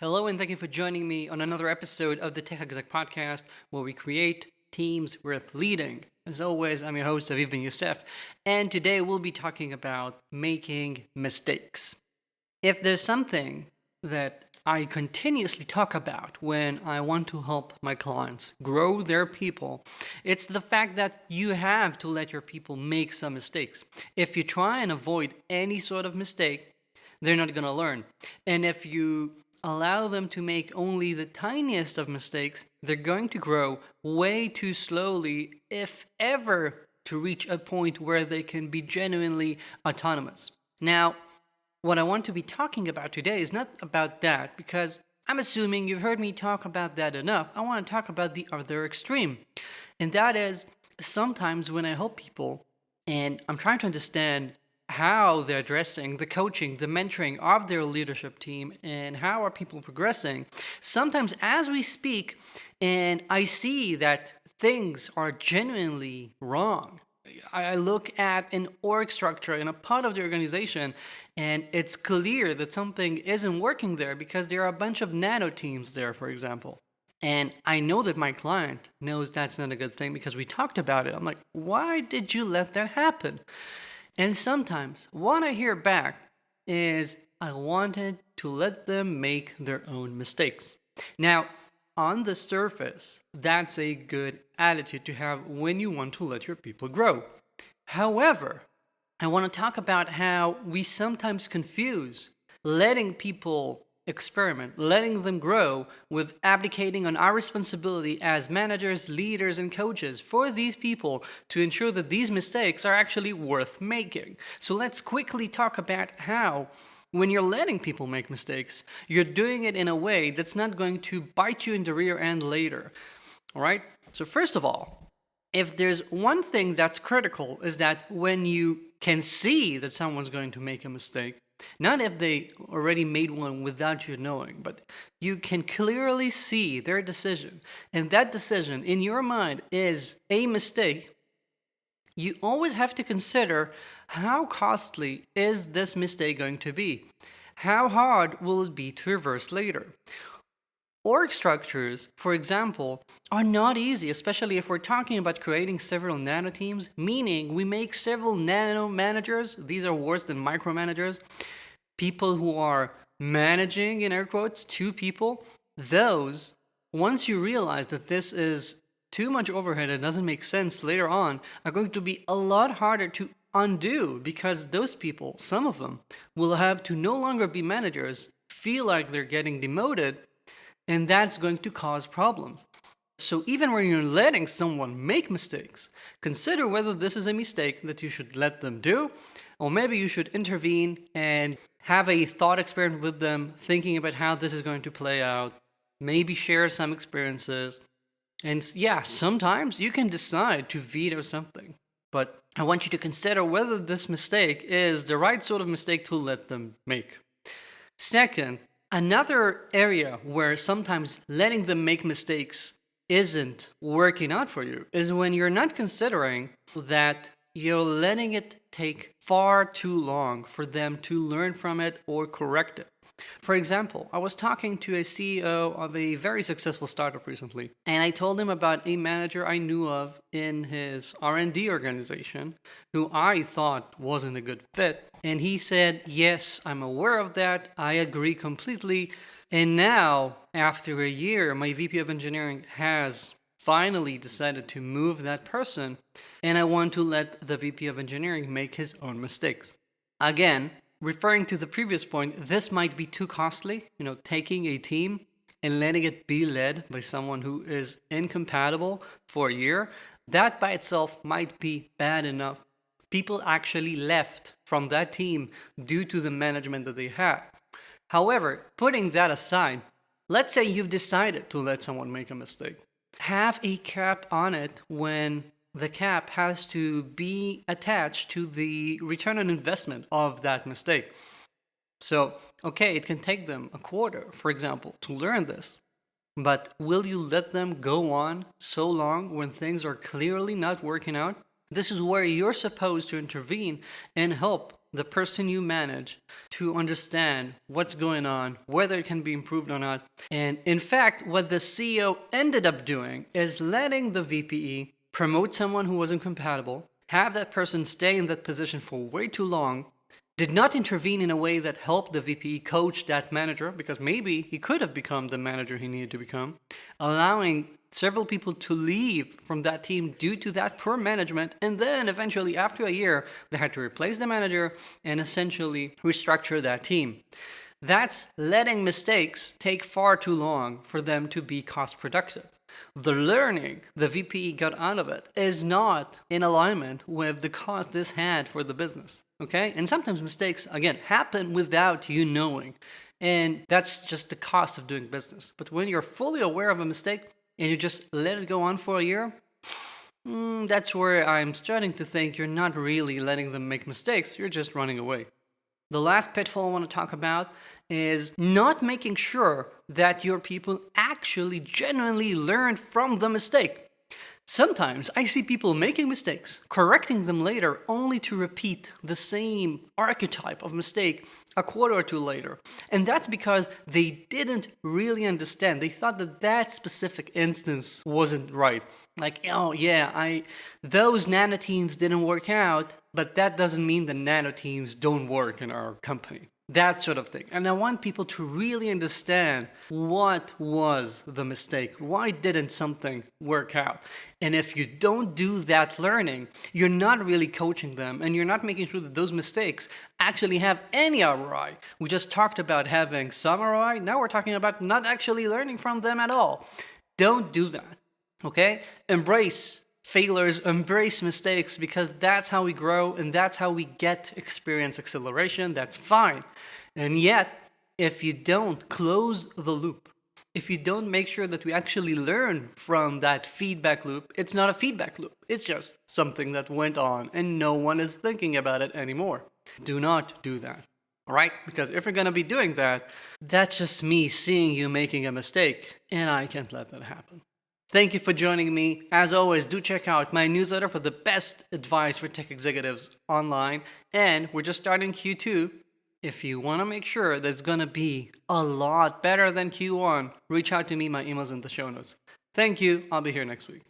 Hello, and thank you for joining me on another episode of the Exec podcast, where we create teams worth leading. As always, I'm your host, Aviv Ben-Yosef, and today we'll be talking about making mistakes. If there's something that I continuously talk about when I want to help my clients grow their people, it's the fact that you have to let your people make some mistakes. If you try and avoid any sort of mistake, they're not going to learn. And if you allow them to make only the tiniest of mistakes, they're going to grow way too slowly, if ever, to reach a point where they can be genuinely autonomous. Now, what I want to be talking about today is not about that, because I'm assuming you've heard me talk about that enough. I want to talk about the other extreme. And that is, sometimes when I help people and I'm trying to understand how they're addressing the coaching, the mentoring of their leadership team, and how are people progressing, sometimes as we speak and I see that things are genuinely wrong, I look at an org structure in a part of the organization, and it's clear that something isn't working there because there are a bunch of nano teams there, for example. And I know that my client knows that's not a good thing because we talked about it. I'm like, why did you let that happen? And sometimes what I hear back is I wanted to let them make their own mistakes. Now, on the surface, that's a good attitude to have when you want to let your people grow. However, I want to talk about how we sometimes confuse letting people experiment, letting them grow, with abdicating on our responsibility as managers, leaders, and coaches for these people to ensure that these mistakes are actually worth making. So let's quickly talk about how, when you're letting people make mistakes, you're doing it in a way that's not going to bite you in the rear end later. All right? So first of all, if there's one thing that's critical, is that when you can see that someone's going to make a mistake, not if they already made one without you knowing, but you can clearly see their decision, and that decision in your mind is a mistake, you always have to consider, how costly is this mistake going to be? How hard will it be to reverse later? Org structures, for example, are not easy, especially if we're talking about creating several nano teams, meaning we make several nano managers. These are worse than micromanagers. People who are managing, in air quotes, two people. Those, once you realize that this is too much overhead and doesn't make sense later on, are going to be a lot harder to undo, because those people, some of them, will have to no longer be managers, feel like they're getting demoted, and that's going to cause problems. So even when you're letting someone make mistakes, consider whether this is a mistake that you should let them do, or maybe you should intervene and have a thought experiment with them, thinking about how this is going to play out, maybe share some experiences. And yeah, sometimes you can decide to veto something, but I want you to consider whether this mistake is the right sort of mistake to let them make. Second, another area where sometimes letting them make mistakes isn't working out for you is when you're not considering that you're letting it take far too long for them to learn from it or correct it. For example, I was talking to a CEO of a very successful startup recently, and I told him about a manager I knew of in his R&D organization who I thought wasn't a good fit. And he said, yes, I'm aware of that. I agree completely. And now, after a year, my VP of engineering has finally decided to move that person, and I want to let the VP of engineering make his own mistakes. Again, referring to the previous point, this might be too costly, taking a team and letting it be led by someone who is incompatible for a year. That by itself might be bad enough. People actually left from that team due to the management that they had. However, putting that aside, let's say you've decided to let someone make a mistake. Have a cap on it when the cap has to be attached to the return on investment of that mistake. So, okay, it can take them a quarter, for example, to learn this. But will you let them go on so long when things are clearly not working out? This is where you're supposed to intervene and help the person you manage to understand what's going on, whether it can be improved or not. And in fact, what the CEO ended up doing is letting the VPE promote someone who wasn't compatible, have that person stay in that position for way too long, did not intervene in a way that helped the VPE coach that manager, because maybe he could have become the manager he needed to become, allowing several people to leave from that team due to that poor management, and then eventually after a year they had to replace the manager and essentially restructure that team. That's letting mistakes take far too long for them to be cost productive. The learning the VPE got out of it is not in alignment with the cost this had for the business, okay? And sometimes mistakes, again, happen without you knowing, and that's just the cost of doing business. But when you're fully aware of a mistake and you just let it go on for a year, that's where I'm starting to think you're not really letting them make mistakes, you're just running away. The last pitfall I want to talk about is not making sure that your people actually genuinely learn from the mistake. Sometimes I see people making mistakes, correcting them later, only to repeat the same archetype of mistake a quarter or two later. And that's because they didn't really understand. They thought that that specific instance wasn't right. Like, oh yeah, those nano teams didn't work out, but that doesn't mean the nano teams don't work in our company. That sort of thing. And I want people to really understand what was the mistake. Why didn't something work out? And if you don't do that learning, you're not really coaching them, and you're not making sure that those mistakes actually have any ROI. We just talked about having some ROI. Now we're talking about not actually learning from them at all. Don't do that. Okay? Embrace failures, embrace mistakes, because that's how we grow and that's how we get experience acceleration. That's fine. And yet, if you don't close the loop, if you don't make sure that we actually learn from that feedback loop, it's not a feedback loop. It's just something that went on and no one is thinking about it anymore. Do not do that. All right? Because if you're going to be doing that, that's just me seeing you making a mistake, and I can't let that happen. Thank you for joining me. As always, do check out my newsletter for the best advice for tech executives online. And we're just starting Q2. If you want to make sure that it's going to be a lot better than Q1, reach out to me. My email's in the show notes. Thank you. I'll be here next week.